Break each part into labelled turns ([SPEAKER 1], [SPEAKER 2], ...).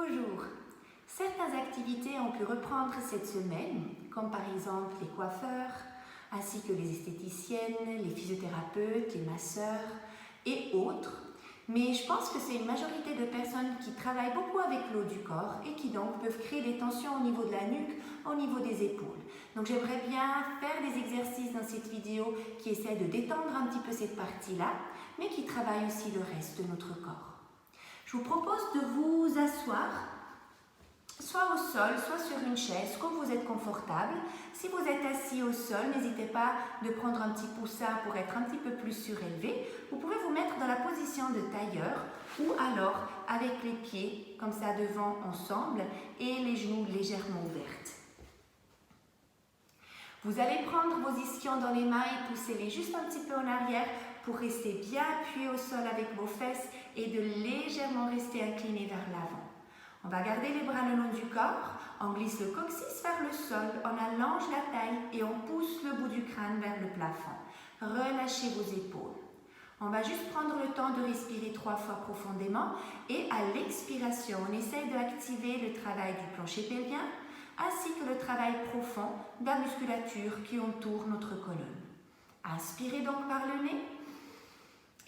[SPEAKER 1] Bonjour. Certaines activités ont pu reprendre cette semaine, comme par exemple les coiffeurs, ainsi que les esthéticiennes, les physiothérapeutes, les masseurs et autres. Mais je pense que c'est une majorité de personnes qui travaillent beaucoup avec l'eau du corps et qui donc peuvent créer des tensions au niveau de la nuque, au niveau des épaules. Donc j'aimerais bien faire des exercices dans cette vidéo qui essaient de détendre un petit peu cette partie-là, mais qui travaillent aussi le reste de notre corps. Je vous propose de vous asseoir, soit au sol, soit sur une chaise, comme vous êtes confortable. Si vous êtes assis au sol, n'hésitez pas de prendre un petit coussin pour être un petit peu plus surélevé. Vous pouvez vous mettre dans la position de tailleur ou alors avec les pieds comme ça devant ensemble et les genoux légèrement ouverts. Vous allez prendre vos ischions dans les mains et pousser-les juste un petit peu en arrière pour rester bien appuyé au sol avec vos fesses et de légèrement rester incliné vers l'avant. On va garder les bras le long du corps, on glisse le coccyx vers le sol, on allonge la taille et on pousse le bout du crâne vers le plafond. Relâchez vos épaules. On va juste prendre le temps de respirer 3 fois profondément et à l'expiration, on essaye d'activer le travail du plancher pelvien ainsi que le travail profond de la musculature qui entoure notre colonne. Inspirez donc par le nez.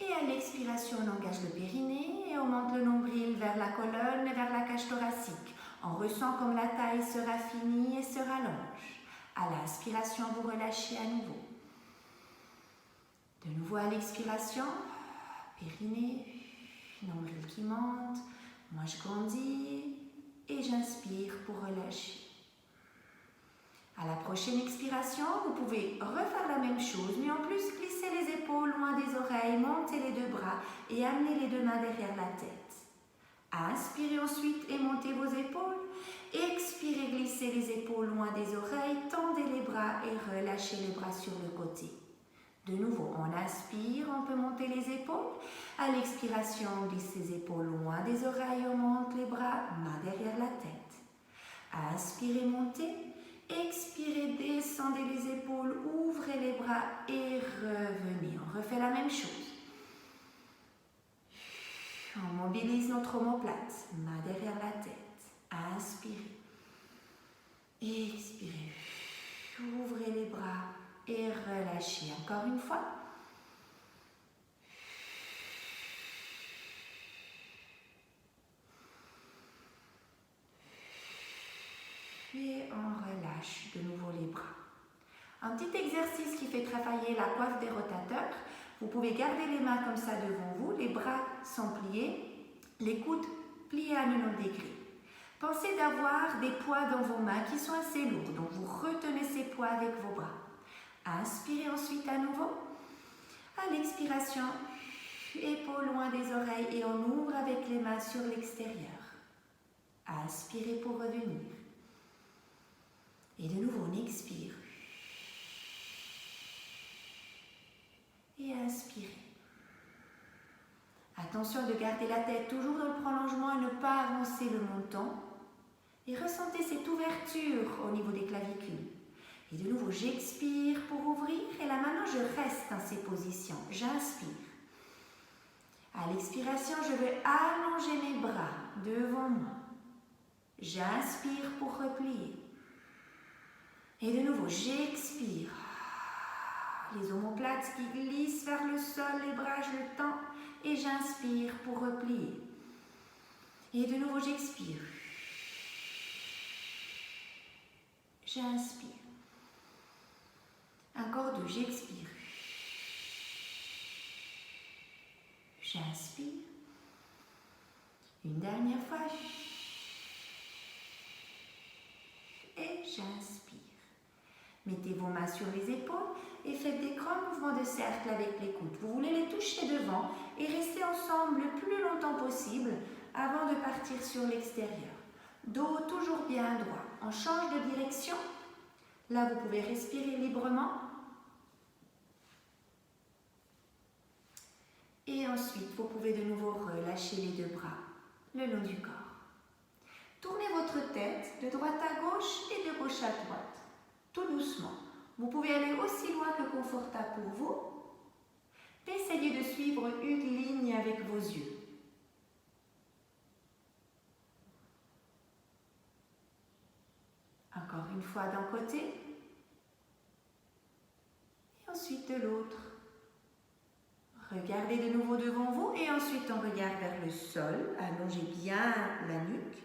[SPEAKER 1] Et à l'expiration, on engage le périnée et on monte le nombril vers la colonne et vers la cage thoracique. On ressent comme la taille se raffinit et se rallonge. À l'inspiration, vous relâchez à nouveau. De nouveau à l'expiration, périnée, nombril qui monte. Moi, je grandis et j'inspire pour relâcher. À la prochaine expiration, vous pouvez refaire la même chose, mais en plus glisser les épaules loin des oreilles, monter les 2 bras et amener les 2 mains derrière la tête. Inspirez ensuite et montez vos épaules. Expirez, glissez les épaules loin des oreilles, tendez les bras et relâchez les bras sur le côté. De nouveau, on inspire, on peut monter les épaules. À l'expiration, on glisse les épaules loin des oreilles, on monte les bras, main derrière la tête. Inspirez, montez. Expirez, descendez les épaules, ouvrez les bras et revenez. On refait la même chose. On mobilise notre omoplate, main derrière la tête. Inspirez. Expirez. Ouvrez les bras et relâchez. Encore une fois. Et on relâche de nouveau les bras. Un petit exercice qui fait travailler la coiffe des rotateurs. Vous pouvez garder les mains comme ça devant vous, les bras sont pliés, les coudes pliés à 90 degrés. Pensez d'avoir des poids dans vos mains qui sont assez lourds, donc vous retenez ces poids avec vos bras. Inspirez ensuite à nouveau. À l'expiration, épaules loin des oreilles et on ouvre avec les mains sur l'extérieur. Inspirez pour revenir. Et de nouveau, on expire. Et inspirez. Attention de garder la tête toujours dans le prolongement et ne pas avancer le menton. Et ressentez cette ouverture au niveau des clavicules. Et de nouveau, j'expire pour ouvrir. Et là maintenant, je reste dans ces positions. J'inspire. À l'expiration, je vais allonger mes bras devant moi. J'inspire pour replier. Et de nouveau, j'expire. Les omoplates qui glissent vers le sol, les bras, je le tends. Et j'inspire pour replier. Et de nouveau, j'expire. J'inspire. Encore 2, j'expire. J'inspire. Une dernière fois. Et j'inspire. Mettez vos mains sur les épaules et faites des grands mouvements de cercle avec les coudes. Vous voulez les toucher devant et rester ensemble le plus longtemps possible avant de partir sur l'extérieur. Dos toujours bien droit. On change de direction. Là, vous pouvez respirer librement. Et ensuite, vous pouvez de nouveau relâcher les 2 bras le long du corps. Tournez votre tête de droite à gauche et de gauche à droite. Tout doucement. Vous pouvez aller aussi loin que confortable pour vous. Essayez de suivre une ligne avec vos yeux. une fois d'un côté et ensuite de l'autre. Regardez de nouveau devant vous et ensuite on regarde vers le sol, allongez bien la nuque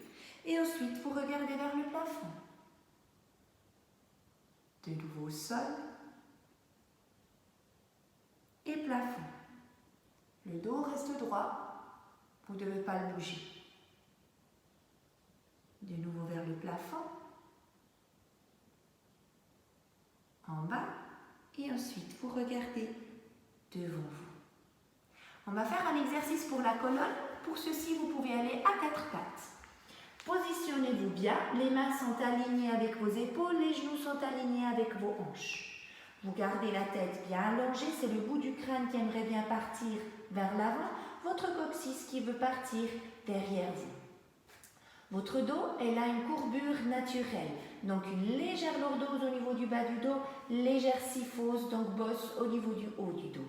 [SPEAKER 1] et ensuite vous regardez vers le plafond. De nouveau sol et plafond. Le dos reste droit, vous ne devez pas le bouger. De nouveau vers le plafond, en bas et ensuite vous regardez devant vous. On va faire un exercice pour la colonne. Pour ceci, vous pouvez aller à 4 pattes. Positionnez-vous bien, les mains sont alignées avec vos épaules, les genoux sont alignés avec vos hanches. Vous gardez la tête bien allongée, c'est le bout du crâne qui aimerait bien partir vers l'avant, votre coccyx qui veut partir derrière vous. Votre dos, elle a une courbure naturelle, donc une légère lordose au niveau du bas du dos, légère syphose, donc bosse au niveau du haut du dos.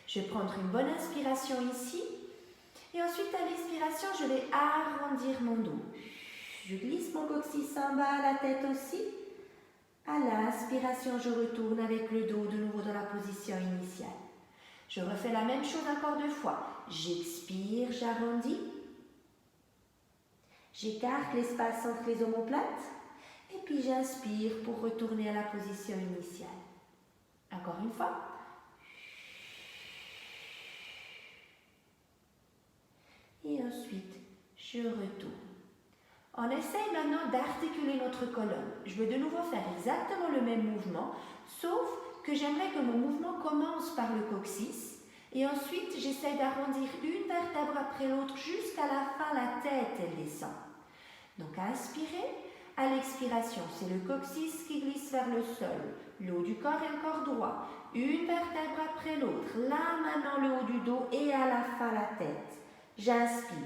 [SPEAKER 1] Je vais prendre une bonne inspiration ici. Et ensuite, à l'expiration, je vais arrondir mon dos. Je glisse mon coccyx en bas, la tête aussi. À l'inspiration, je retourne avec le dos de nouveau dans la position initiale. Je refais la même chose encore 2 fois. J'expire, j'arrondis. J'écarte l'espace entre les omoplates. Et puis j'inspire pour retourner à la position initiale. Encore une fois. Et ensuite, je retourne. On essaye maintenant d'articuler notre colonne. Je vais de nouveau faire exactement le même mouvement, sauf que j'aimerais que mon mouvement commence par le coccyx et ensuite j'essaye d'arrondir une vertèbre après l'autre jusqu'à la fin, la tête elle descend. Donc inspirez, à l'expiration, c'est le coccyx qui glisse vers le sol, le haut du corps est encore droit, une vertèbre après l'autre, là maintenant le haut du dos et à la fin la tête. J'inspire.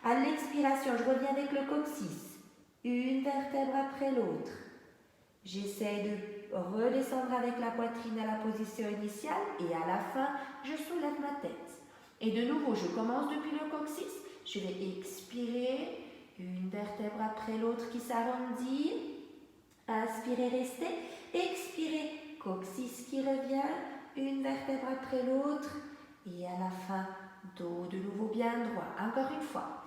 [SPEAKER 1] À l'expiration, je reviens avec le coccyx. Une vertèbre après l'autre. J'essaie de redescendre avec la poitrine à la position initiale et à la fin, je soulève ma tête. Et de nouveau, je commence depuis le coccyx. Je vais expirer. Une vertèbre après l'autre qui s'arrondit. Inspirez, restez. Expirez. Coccyx qui revient. Une vertèbre après l'autre. Et à la fin, dos de nouveau bien droit. Encore une fois.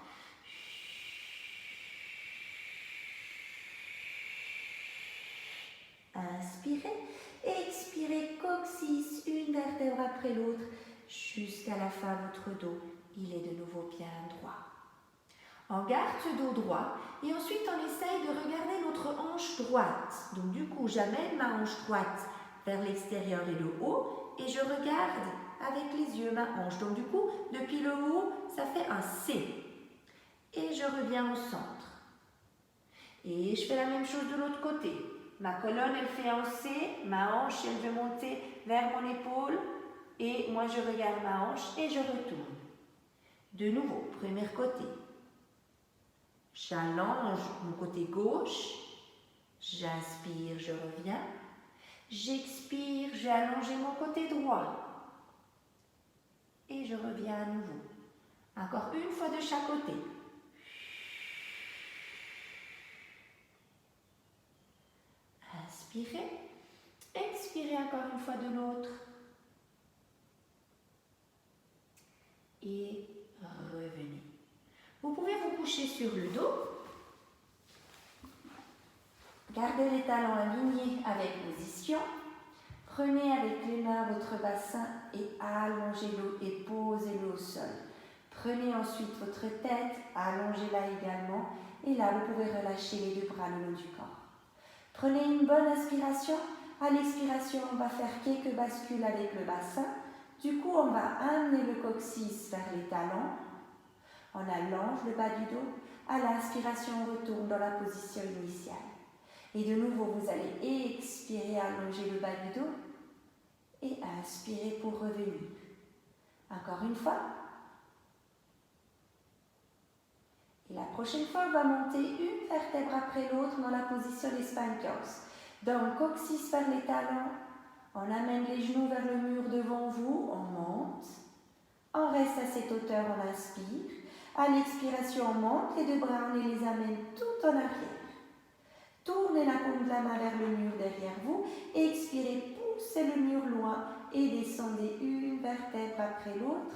[SPEAKER 1] Inspirez. Expirez. Coccyx, une vertèbre après l'autre. Jusqu'à la fin, votre dos, il est de nouveau bien droit. On garde ce dos droit et ensuite on essaye de regarder notre hanche droite. Donc du coup, j'amène ma hanche droite vers l'extérieur et le haut et je regarde avec les yeux ma hanche. Donc du coup, depuis le haut, ça fait un C. Et je reviens au centre. Et je fais la même chose de l'autre côté. Ma colonne, elle fait un C, ma hanche, elle veut monter vers mon épaule. Et moi, je regarde ma hanche et je retourne. De nouveau, premier côté. J'allonge mon côté gauche. J'inspire, je reviens. J'expire, j'ai allongé mon côté droit. Et je reviens à nouveau. Encore une fois de chaque côté. Inspirez. Expirez encore une fois de l'autre. Et revenez. Vous pouvez vous coucher sur le dos. Gardez les talons alignés avec vos ischions. Prenez avec les mains votre bassin et allongez-le et posez-le au sol. Prenez ensuite votre tête, allongez-la également et là vous pouvez relâcher les 2 bras le long du corps. Prenez une bonne inspiration. À l'expiration, on va faire quelques bascules avec le bassin. Du coup, on va amener le coccyx vers les talons. On allonge le bas du dos. À l'inspiration, on retourne dans la position initiale. Et de nouveau, vous allez expirer, allonger le bas du dos. Et inspirer pour revenir. Encore une fois. Et la prochaine fois, on va monter une vertèbre après l'autre dans la position des sphincters. Donc, coccyx vers les talons. On amène les genoux vers le mur devant vous. On monte. On reste à cette hauteur, on inspire. À l'expiration, on monte les 2 bras, on les amène tout en arrière.
[SPEAKER 2] Tournez la paume de la main vers le mur derrière vous. Expirez, poussez le mur loin et descendez une vertèbre après l'autre.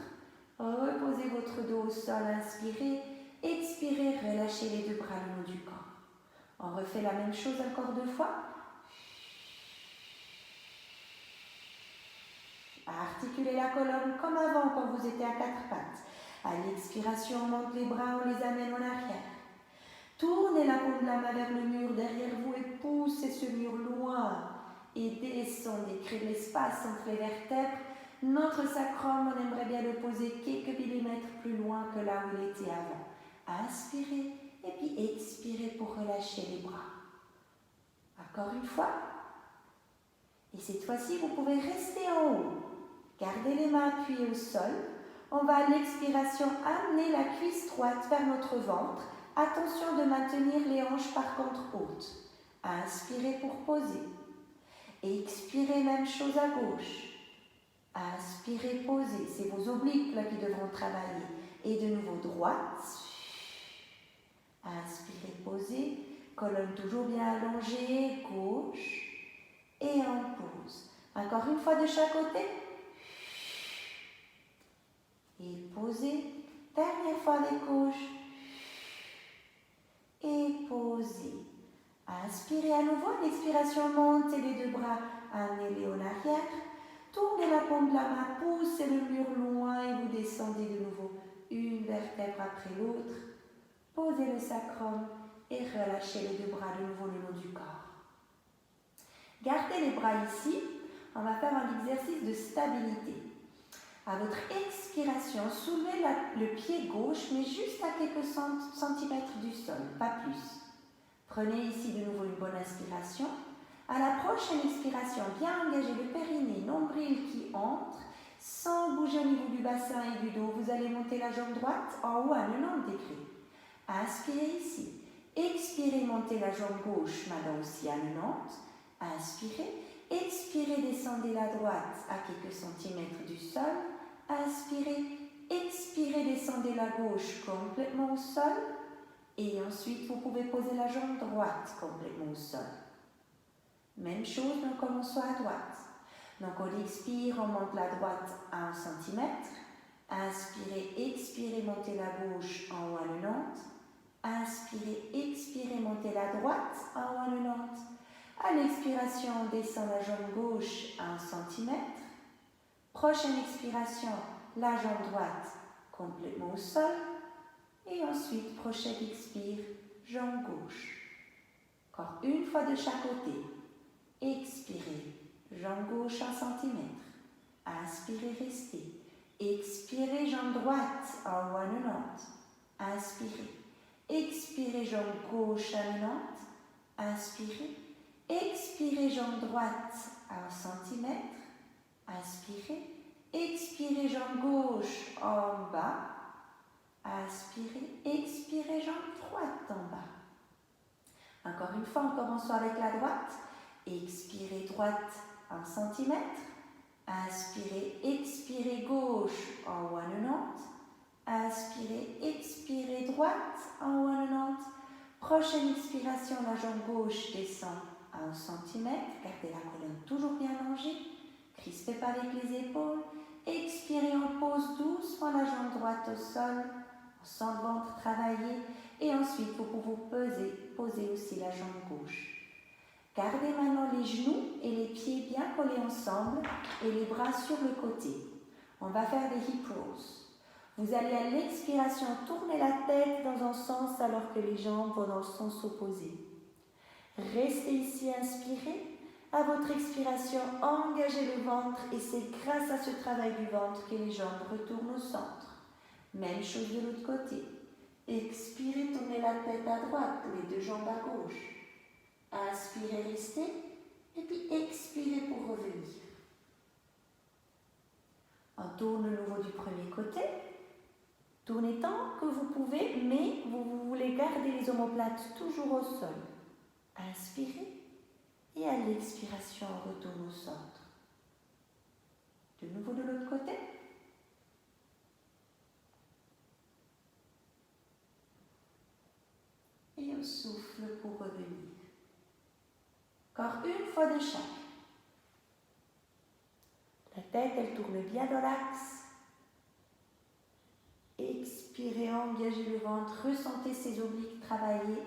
[SPEAKER 2] Reposez votre dos au sol, inspirez. Expirez, relâchez les deux bras le long du corps. On refait la même chose encore 2 fois. Articulez la colonne comme avant quand vous étiez à 4 pattes. À l'expiration, on monte les bras, on les amène en arrière. Tournez la paume de la main vers le mur derrière vous et poussez ce mur loin. Et descendez, créez de l'espace entre les vertèbres. Notre sacrum, on aimerait bien le poser quelques millimètres plus loin que là où il était avant. Inspirez et puis expirez pour relâcher les bras. Encore une fois. Et cette fois-ci, vous pouvez rester en haut. Gardez les mains appuyées au sol. On va à l'expiration amener la cuisse droite vers notre ventre. Attention de maintenir les hanches par contre hautes. Inspirez pour poser. Expirez, même chose à gauche. Inspirez, posez. C'est vos obliques là qui devront travailler. Et de nouveau droite. Inspirez, posez. Colonne toujours bien allongée. Gauche. Et on pose. Encore une fois de chaque côté. Et posez. Dernière fois avec gauche. Et posez. Inspirez à nouveau. L'expiration, montez les deux bras. Amenez-les en arrière. Tournez la paume de la main. Poussez le mur loin et vous descendez de nouveau. Une vertèbre après l'autre. Posez le sacrum et relâchez les deux bras de nouveau le long du corps. Gardez les bras ici. On va faire un exercice de stabilité. À votre expiration, soulevez le pied gauche, mais juste à quelques centimètres du sol, pas plus. Prenez ici de nouveau une bonne inspiration. À la prochaine expiration, bien engagez le périnée, nombril qui entre, sans bouger au niveau du bassin et du dos. Vous allez monter la jambe droite en haut à 90 degrés. Inspirez ici. Expirez, montez la jambe gauche, maintenant aussi à 90. Inspirez. Expirez, descendez la droite à quelques centimètres du sol. Inspirez. Expirez, descendez la gauche complètement au sol. Et ensuite, vous pouvez poser la jambe droite complètement au sol. Même chose, nous commençons à droite. Donc, on expire, on monte la droite à 1 cm. Inspirez, expirez, montez la gauche en haut à 90. Inspirez, expirez, montez la droite en haut à 90. À l'expiration, on descend la jambe gauche à 1 cm. Prochaine expiration, la jambe droite complètement au sol. Et ensuite, prochaine expire, jambe gauche. Encore une fois de chaque côté. Expirez, jambe gauche 1 cm. Inspirez, restez. Expirez, jambe droite en haut à 90. Inspirez. Expirez, jambe gauche à 90. Inspirez. Expirez, jambe droite à 1 cm. Inspirez. Expirez, jambe gauche en bas. Inspirez. Expirez, jambe droite en bas. Encore une fois, en commençant avec la droite. Expirez, droite 1 cm. Inspirez, expirez, gauche en haut à 90. Inspirez, expirez, droite en haut à 90. Prochaine expiration, la jambe gauche descend à 1 cm. Gardez la colonne toujours bien allongée. Crispez pas avec les épaules. Expirez, on pose doucement la jambe droite au sol. On sent le ventre travailler. Et ensuite, vous pouvez poser aussi la jambe gauche. Gardez maintenant les genoux et les pieds bien collés ensemble et les bras sur le côté. On va faire des hip rolls. Vous allez à l'expiration tourner la tête dans un sens alors que les jambes vont dans le sens opposé. Restez ici, inspirez. À votre expiration, engagez le ventre et c'est grâce à ce travail du ventre que les jambes retournent au centre. Même chose de l'autre côté. Expirez, tournez la tête à droite, les deux jambes à gauche. Inspirez, restez, et puis expirez pour revenir. On tourne le nouveau du premier côté. Tournez tant que vous pouvez, mais vous voulez garder les omoplates toujours au sol. Inspirez, et à l'expiration, on retourne au centre. De nouveau de l'autre côté. Et on souffle pour revenir. Encore une fois de chaque. La tête, elle tourne bien dans l'axe. Expirez, engagez le ventre, ressentez ses obliques travailler.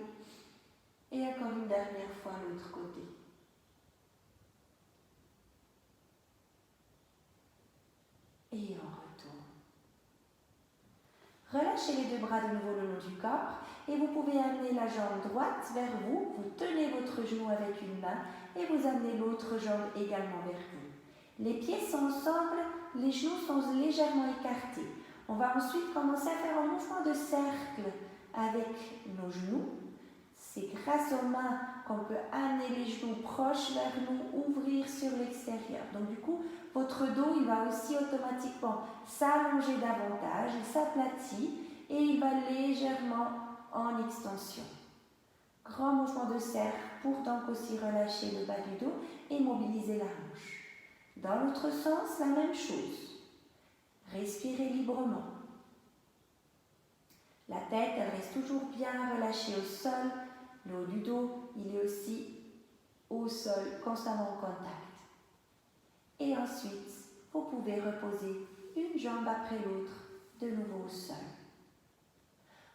[SPEAKER 2] Et encore une dernière fois l'autre côté. Et on retourne. Relâchez les deux bras de nouveau le long du corps et vous pouvez amener la jambe droite vers vous. Vous tenez votre genou avec une main et vous amenez l'autre jambe également vers vous. Les pieds sont ensemble, les genoux sont légèrement écartés. On va ensuite commencer à faire un mouvement de cercle avec nos genoux. C'est grâce aux mains qu'on peut amener les genoux proches vers nous, ouvrir sur l'extérieur. Donc du coup, votre dos, il va aussi automatiquement s'allonger davantage, il s'aplatit et il va légèrement en extension. Grand mouvement de cercle pour donc aussi relâcher le bas du dos et mobiliser la hanche. Dans l'autre sens, la même chose. Respirez librement. La tête, elle reste toujours bien relâchée au sol. Le haut du dos, il est aussi au sol, constamment en contact. Et ensuite, vous pouvez reposer une jambe après l'autre, de nouveau au sol.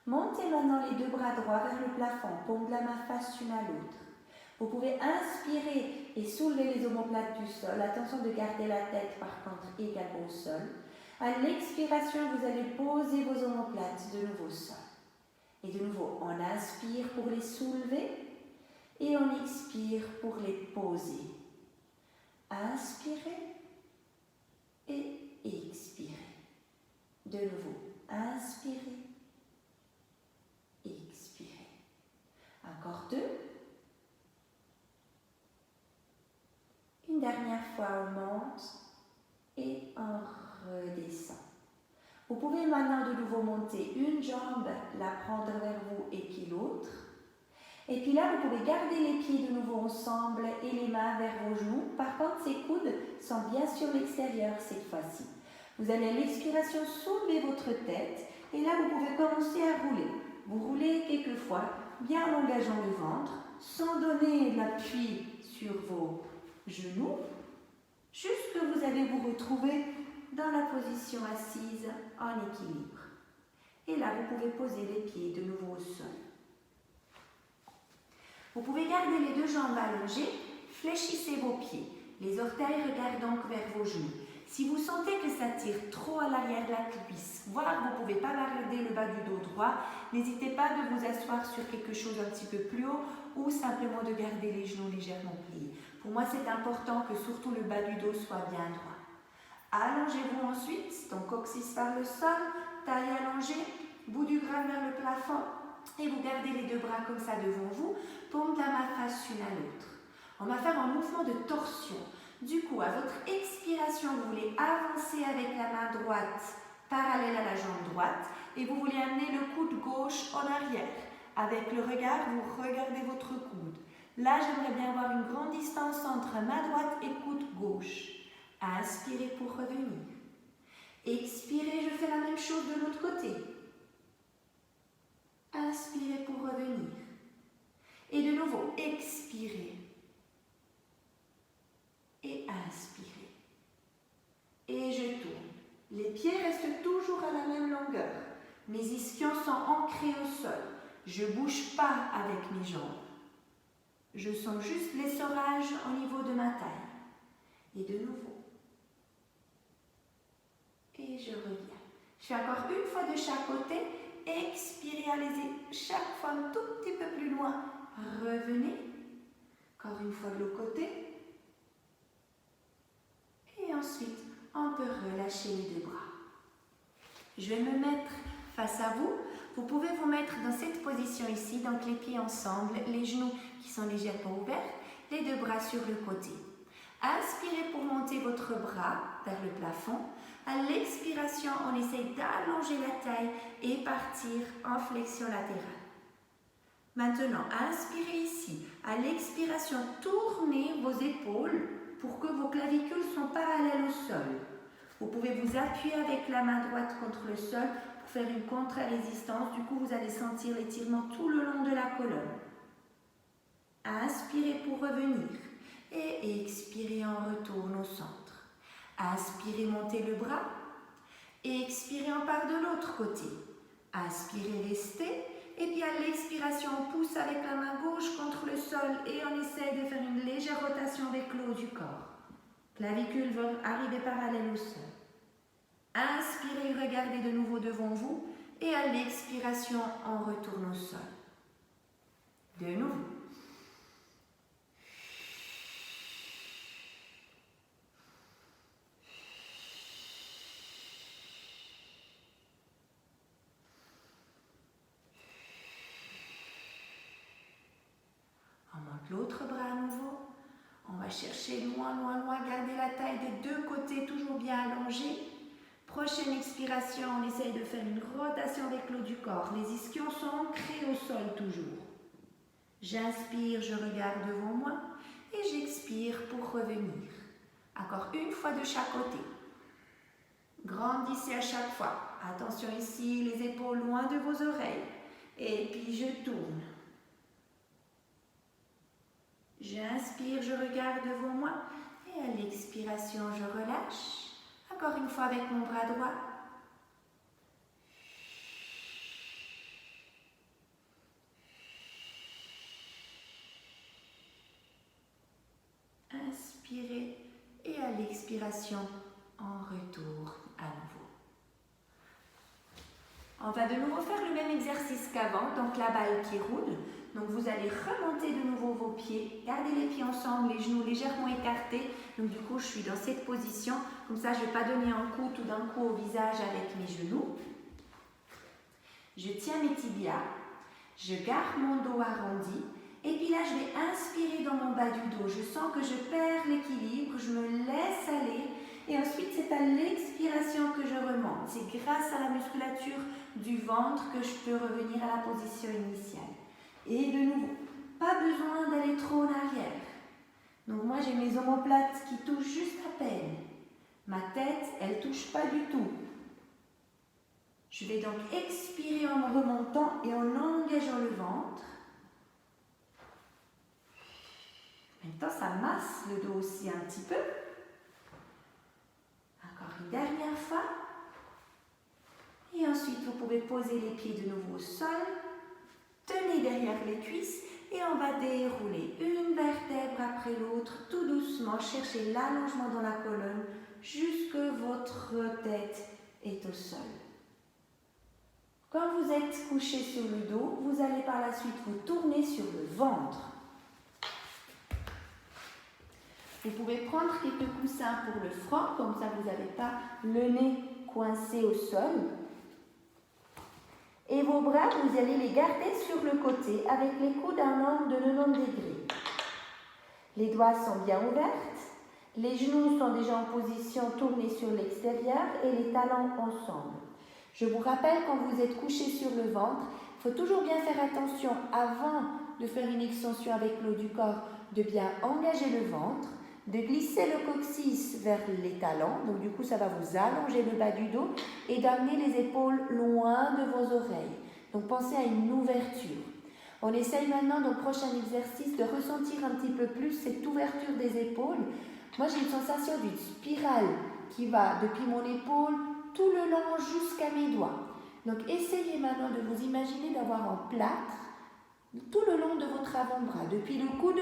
[SPEAKER 2] Montez maintenant les deux bras droits vers le plafond, paume de la main face l'une à l'autre. Vous pouvez inspirer et soulever les omoplates du sol. Attention de garder la tête par contre également au sol. À l'expiration, vous allez poser vos omoplates de nouveau au sol. Et de nouveau, on inspire pour les soulever et on expire pour les poser. Inspirez et expirez. De nouveau, inspirez, expirez. Encore deux. Une dernière fois, on monte et on redescend. Vous pouvez maintenant de nouveau monter une jambe, la prendre vers vous et puis l'autre. Et puis là, vous pouvez garder les pieds de nouveau ensemble et les mains vers vos genoux. Par contre, ces coudes sont bien sur l'extérieur cette fois-ci. Vous allez à l'expiration soulever votre tête et là, vous pouvez commencer à rouler. Vous roulez quelquefois bien en engageant le ventre, sans donner l'appui sur vos genoux, jusque vous allez vous retrouver dans la position assise en équilibre. Et là, vous pouvez poser les pieds de nouveau au sol. Vous pouvez garder les deux jambes allongées, fléchissez vos pieds. Les orteils regardent donc vers vos genoux. Si vous sentez que ça tire trop à l'arrière de la cuisse, voire vous ne pouvez pas garder le bas du dos droit, n'hésitez pas de vous asseoir sur quelque chose un petit peu plus haut ou simplement de garder les genoux légèrement pliés. Pour moi, c'est important que surtout le bas du dos soit bien droit. Allongez-vous ensuite, donc coccyx par le sol, taille allongée, bout du bras vers le plafond et vous gardez les deux bras comme ça devant vous, paume de la main face l'une à l'autre. On va faire un mouvement de torsion. Du coup, à votre expiration, vous voulez avancer avec la main droite parallèle à la jambe droite et vous voulez amener le coude gauche en arrière. Avec le regard, vous regardez votre coude. Là, j'aimerais bien avoir une grande distance entre main droite et coude gauche. Inspirez pour revenir. Expirez, je fais la même chose de l'autre côté. Inspirez pour revenir. Et de nouveau, expirez. Et inspirez. Et je tourne. Les pieds restent toujours à la même longueur. Mes ischions sont ancrés au sol. Je ne bouge pas avec mes jambes. Je sens juste l'essorage au niveau de ma taille. Et de nouveau. Et je reviens. Je fais encore une fois de chaque côté. Expirez, allez-y chaque fois un tout petit peu plus loin. Revenez. Encore une fois de l'autre côté. Et ensuite, on peut relâcher les deux bras. Je vais me mettre face à vous. Vous pouvez vous mettre dans cette position ici, donc les pieds ensemble, les genoux qui sont légèrement ouverts, les deux bras sur le côté. Inspirez pour monter votre bras vers le plafond. À l'expiration, on essaye d'allonger la taille et partir en flexion latérale. Maintenant, inspirez ici. À l'expiration, tournez vos épaules pour que vos clavicules soient parallèles au sol. Vous pouvez vous appuyer avec la main droite contre le sol pour faire une contre-résistance. Du coup, vous allez sentir l'étirement tout le long de la colonne.
[SPEAKER 1] Inspirez pour revenir. Et expirez, on retourne au centre. Inspirez, montez le bras. Et expirez, on part de l'autre côté. Inspirez, restez. Et puis à l'expiration, on pousse avec la main gauche contre le sol et on essaie de faire une légère rotation avec le haut du corps. Clavicule va arriver parallèle au sol. Inspirez, regardez de nouveau devant vous. Et à l'expiration, on retourne au sol. De nouveau. On monte l'autre bras à nouveau. On va chercher loin, loin, loin. Garder la taille des deux côtés toujours bien allongée. Prochaine expiration, on essaye de faire une rotation avec le haut du corps. Les ischions sont ancrés au sol toujours. J'inspire, je regarde devant moi et j'expire pour revenir. Encore une fois de chaque côté. Grandissez à chaque fois. Attention ici, les épaules loin de vos oreilles. Et puis je tourne. J'inspire, je regarde devant moi et à l'expiration, je relâche. Encore une fois avec mon bras droit. Inspirez et à l'expiration, on retourne à nouveau. On va de nouveau faire le même exercice qu'avant, donc la balle qui roule. Donc vous allez remonter de nouveau vos pieds, gardez les pieds ensemble, les genoux légèrement écartés. Donc du coup, je suis dans cette position. Comme ça, je ne vais pas donner un coup tout d'un coup au visage avec mes genoux. Je tiens mes tibias, je garde mon dos arrondi. Et puis là, je vais inspirer dans mon bas du dos. Je sens que je perds l'équilibre, je me laisse aller. Et ensuite, c'est à l'expiration que je remonte. C'est grâce à la musculature du ventre que je peux revenir à la position initiale. Et de nouveau, pas besoin d'aller trop en arrière. Donc moi, j'ai mes omoplates qui touchent juste à peine. Ma tête, elle ne touche pas du tout. Je vais donc expirer en me remontant et en engageant le ventre. En même temps, ça masse le dos aussi un petit peu. Encore une dernière fois. Et ensuite, vous pouvez poser les pieds de nouveau au sol. Tenez derrière les cuisses et on va dérouler une vertèbre après l'autre, tout doucement. Cherchez l'allongement dans la colonne jusque votre tête est au sol. Quand vous êtes couché sur le dos, vous allez par la suite vous tourner sur le ventre. Vous pouvez prendre quelques coussins pour le front, comme ça vous n'avez pas le nez coincé au sol. Et vos bras, vous allez les garder sur le côté avec les coudes à un angle de 90 degrés. Les doigts sont bien ouvertes, les genoux sont déjà en position tournée sur l'extérieur et les talons ensemble. Je vous rappelle, quand vous êtes couché sur le ventre, il faut toujours bien faire attention avant de faire une extension avec le haut du corps, de bien engager le ventre, de glisser le coccyx vers les talons, donc du coup ça va vous allonger le bas du dos et d'amener les épaules loin de vos oreilles. Donc pensez à une ouverture. On essaye maintenant dans le prochain exercice de ressentir un petit peu plus cette ouverture des épaules. Moi j'ai une sensation d'une spirale qui va depuis mon épaule tout le long jusqu'à mes doigts. Donc essayez maintenant de vous imaginer d'avoir un plâtre tout le long de votre avant-bras, depuis le coude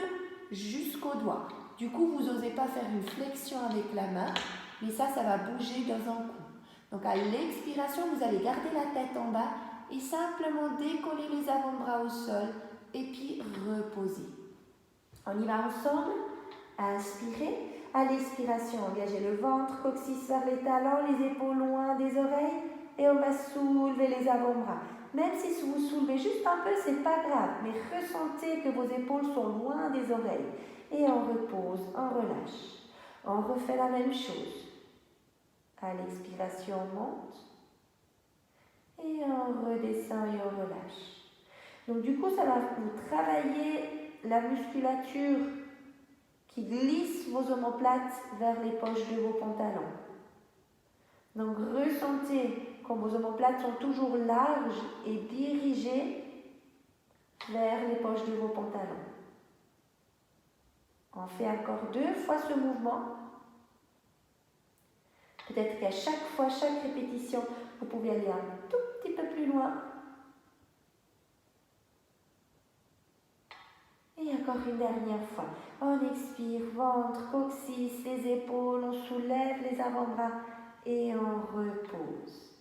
[SPEAKER 1] jusqu'au doigt. Du coup, vous n'osez pas faire une flexion avec la main, mais ça va bouger dans un coup. Donc à l'expiration, vous allez garder la tête en bas et simplement décoller les avant-bras au sol et puis reposer. On y va ensemble. Inspirez. À l'expiration, engagez le ventre, coccyx vers les talons, les épaules loin des oreilles et on va soulever les avant-bras. Même si vous soulevez juste un peu, c'est pas grave, mais ressentez que vos épaules sont loin des oreilles. Et on repose, on relâche. On refait la même chose. À l'expiration, on monte. Et on redescend et on relâche. Donc du coup, ça va vous travailler la musculature qui glisse vos omoplates vers les poches de vos pantalons. Donc ressentez quand vos omoplates sont toujours larges et dirigées vers les poches de vos pantalons.
[SPEAKER 2] On fait encore 2 fois ce mouvement. Peut-être qu'à chaque fois, chaque répétition, vous pouvez aller un tout petit peu plus loin. Et encore une dernière fois. On expire, ventre, coccyx, les épaules, on soulève les avant-bras et on repose.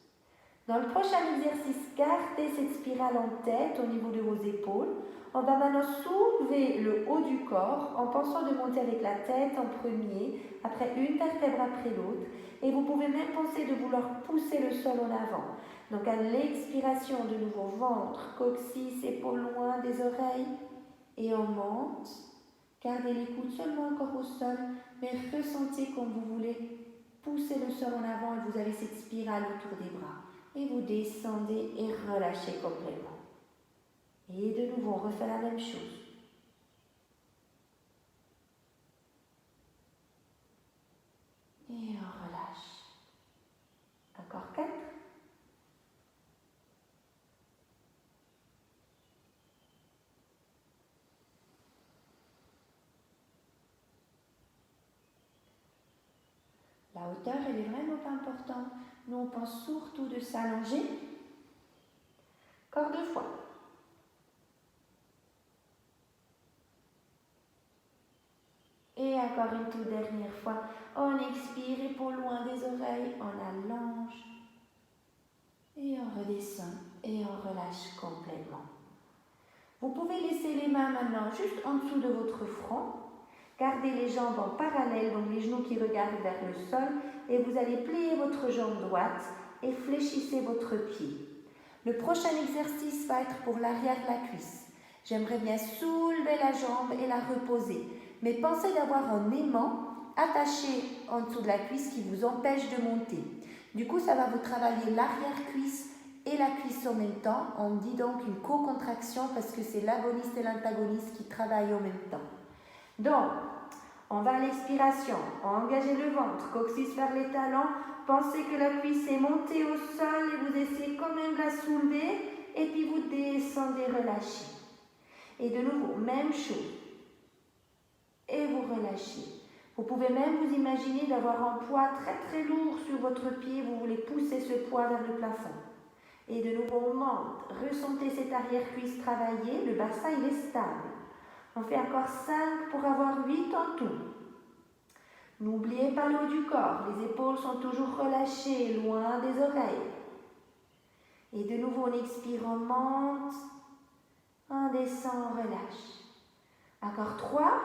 [SPEAKER 2] Dans le prochain exercice, gardez cette spirale en tête au niveau de vos épaules. On va maintenant soulever le haut du corps en pensant de monter avec la tête en premier, après une vertèbre après l'autre. Et vous pouvez même penser de vouloir pousser le sol en avant. Donc à l'expiration, de nouveau ventre, coccyx, épaules loin des oreilles. Et on monte. Gardez les coudes seulement encore au sol, mais ressentez comme vous voulez pousser le sol en avant et vous avez cette spirale autour des bras. Et vous descendez et relâchez complètement. Et de nouveau, on refait la même chose. Et on relâche. Encore 4. La hauteur, elle est vraiment pas importante. Nous, on pense surtout de s'allonger. Encore 2 fois. Et encore une toute dernière fois. On expire, épaules loin des oreilles, on allonge. Et on redescend et on relâche complètement. Vous pouvez laisser les mains maintenant juste en dessous de votre front. Gardez les jambes en parallèle, donc les genoux qui regardent vers le sol. Et vous allez plier votre jambe droite et fléchissez votre pied. Le prochain exercice va être pour l'arrière de la cuisse. J'aimerais bien soulever la jambe et la reposer. Mais pensez d'avoir un aimant attaché en dessous de la cuisse qui vous empêche de monter. Du coup, ça va vous travailler l'arrière-cuisse et la cuisse en même temps. On dit donc une co-contraction parce que c'est l'agoniste et l'antagoniste qui travaillent en même temps. Donc, on va à l'expiration, engagez le ventre, coccyx vers les talons, pensez que la cuisse est montée au sol et vous essayez quand même de la soulever et puis vous descendez, relâchez. Et de nouveau, même chose. Et vous relâchez. Vous pouvez même vous imaginer d'avoir un poids très très lourd sur votre pied, vous voulez pousser ce poids vers le plafond. Et de nouveau, on monte, ressentez cette arrière-cuisse travailler, le bassin il est stable. On fait encore 5 pour avoir 8 en tout. N'oubliez pas le haut du corps, les épaules sont toujours relâchées, loin des oreilles. Et de nouveau, on expire, on monte, on descend, on relâche. Encore 3.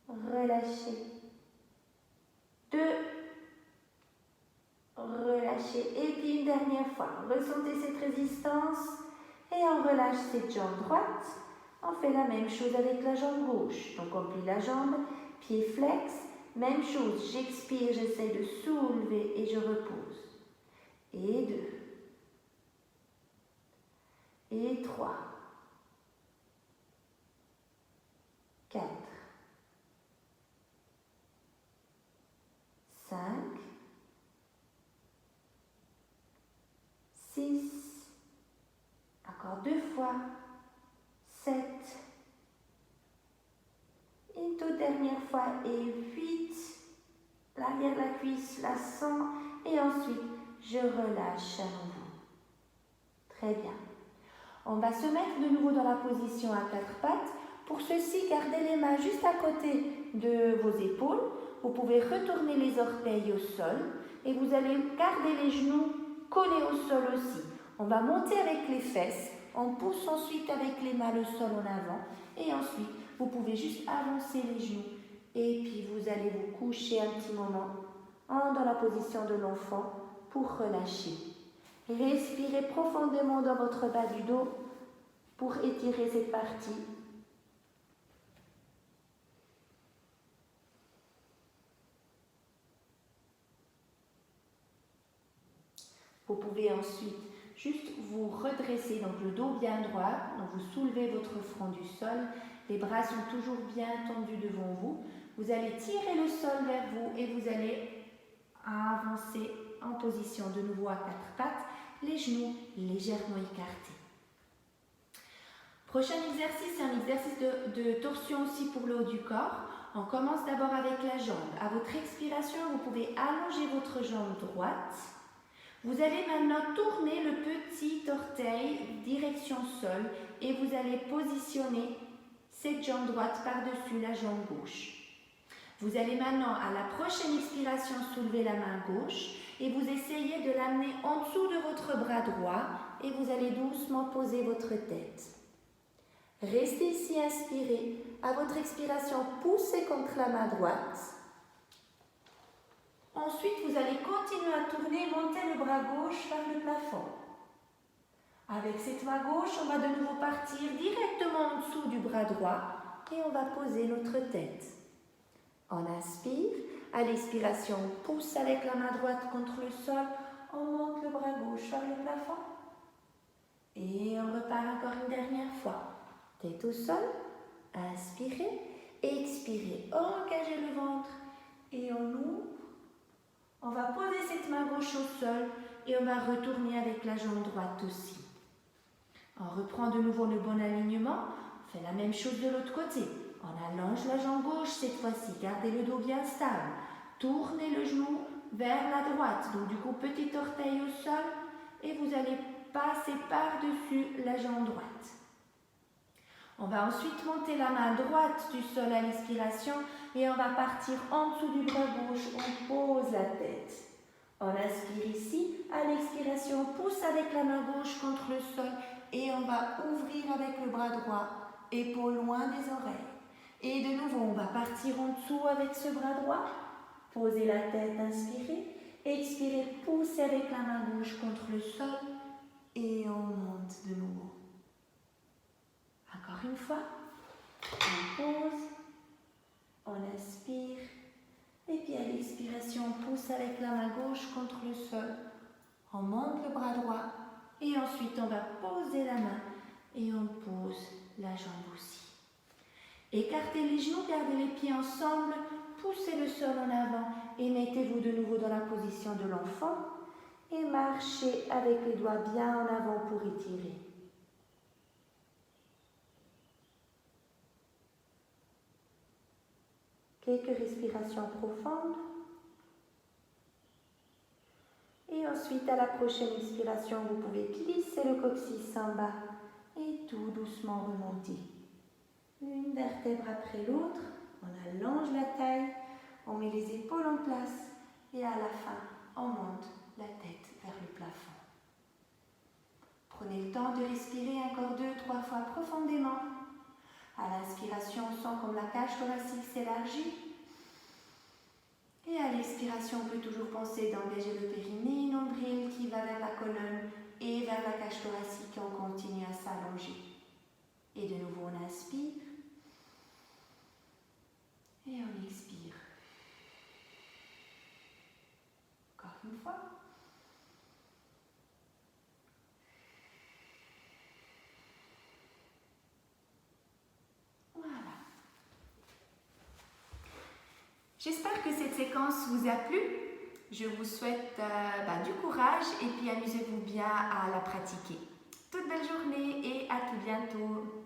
[SPEAKER 2] Relâchez. 2. Relâchez. Et puis une dernière fois, ressentez cette résistance et on relâche cette jambe droite. On fait la même chose avec la jambe gauche. Donc on plie la jambe, pied flex, même chose. J'expire, j'essaie de soulever et je repose. Et 2. Et 3. 4. 5. 6. Encore 2 fois. 7. Une toute dernière fois et 8. L'arrière de la cuisse, la sent et ensuite je relâche à nouveau. Très bien. On va se mettre de nouveau dans la position à 4 pattes. Pour ceci, gardez les mains juste à côté de vos épaules. Vous pouvez retourner les orteils au sol et vous allez garder les genoux collés au sol aussi. On va monter avec les fesses. On pousse ensuite avec les mains le sol en avant et ensuite vous pouvez juste avancer les genoux et puis vous allez vous coucher un petit moment dans la position de l'enfant pour relâcher. Respirez profondément dans votre bas du dos pour étirer cette partie. Vous pouvez ensuite juste vous redresser, donc le dos bien droit, donc vous soulevez votre front du sol, les bras sont toujours bien tendus devant vous. Vous allez tirer le sol vers vous et vous allez avancer en position de nouveau à 4 pattes, les genoux légèrement écartés.
[SPEAKER 1] Prochain exercice, c'est un exercice de torsion aussi pour le haut du corps. On commence d'abord avec la jambe. À votre expiration, vous pouvez allonger votre jambe droite. Vous allez maintenant tourner le petit orteil direction sol et vous allez positionner cette jambe droite par-dessus la jambe gauche. Vous allez maintenant, à la prochaine expiration, soulever la main gauche et vous essayez de l'amener en dessous de votre bras droit et vous allez doucement poser votre tête. Restez ici inspiré. À votre expiration, poussez contre la main droite. Ensuite, vous allez continuer à tourner, monter le bras gauche vers le plafond. Avec cette main gauche, on va de nouveau partir directement en dessous du bras droit et on va poser notre tête. On inspire. À l'expiration, on pousse avec la main droite contre le sol. On monte le bras gauche vers le plafond. Et on repart encore une dernière fois. Tête au sol. Inspirez. Expirez. Engagez le ventre. Et on ouvre. On va poser cette main gauche au sol. Et on va retourner avec la jambe droite aussi. On reprend de nouveau le bon alignement. On fait la même chose de l'autre côté. On allonge la jambe gauche cette fois-ci. Gardez le dos bien stable. Tournez le genou vers la droite. Donc du coup, petit orteil au sol. Et vous allez passer par-dessus la jambe droite. On va ensuite monter la main droite du sol à l'expiration. Et on va partir en dessous du bras gauche. On pose la tête. On inspire ici. À l'expiration, on pousse avec la main gauche contre le sol. Et on va ouvrir avec le bras droit. Épaules loin des oreilles. Et de nouveau, on va partir en dessous avec ce bras droit. Posez la tête, inspirez. Expirez, poussez avec la main gauche contre le sol. Et on monte de nouveau. Encore une fois. On pose. On inspire. Et puis à l'expiration, on pousse avec la main gauche contre le sol. On monte le bras droit. Et ensuite, on va poser la main. Et on pose la jambe aussi. Écartez les genoux, gardez les pieds ensemble, poussez le sol en avant et mettez-vous de nouveau dans la position de l'enfant et marchez avec les doigts bien en avant pour étirer. Quelques respirations profondes. Et ensuite, à la prochaine expiration, vous pouvez glisser le coccyx en bas et tout doucement remonter. Une vertèbre après l'autre, on allonge la taille, on met les épaules en place et à la fin, on monte la tête vers le plafond. Prenez le temps de respirer encore 2-3 fois profondément. À l'inspiration, on sent comme la cage thoracique s'élargit. Et à l'expiration, on peut toujours penser d'engager le périnée, nombril qui va vers la colonne et vers la cage thoracique et on continue à s'allonger. Et de nouveau, on inspire. Et on expire. Encore une fois. Voilà. J'espère que cette séquence vous a plu. Je vous souhaite du courage et puis amusez-vous bien à la pratiquer. Toute belle journée et à tout bientôt.